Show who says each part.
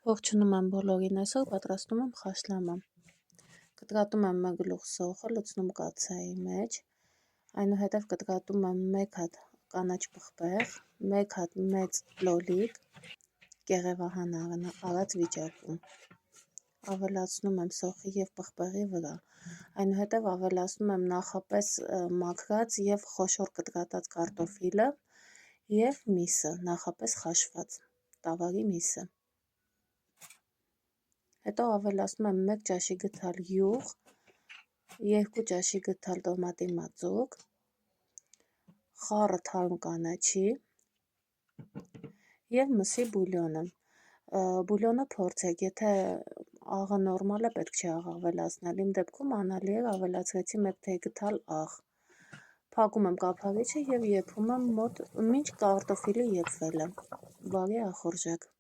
Speaker 1: Ողջունում եմ բոլորին, այսօր պատրաստում եմ խաշլամա։ Կտրատում եմ 1 գլուխ սոխը, լցնում կաթսայի մեջ, այնուհետև կտրատում եմ 1 հատ կանաչ պղպեղ, 1 հատ մեծ լոլիկ, կեղևահան արած վիճակում։ Ավելացնում եմ սոխի և պղպեղի վրա, այնուհետև ավելացնում եմ նախապես մաքրած և խոշոր կտրատած կարտոֆիլը և միսը, նախապես խաշված տավարի միսը։ Հետո ավելացնում եմ 1 ճաշի գթալ յուղ, 2 ճաշի գթալ տոմատի մածուկ, խառը թարմ կանաչի և մսի բուլյոնը։ Բուլյոնը փորձեք, եթե աղը նորմալ է, պետք չի աղ ավելացնել, իմ դեպքում անալի էր, ավելացրեցի 1 թեյ գթալ աղ։ Փակում եմ կափարիչը և եփում եմ մինչ կարտոֆիլը եփվել է, բարի ախորժակ։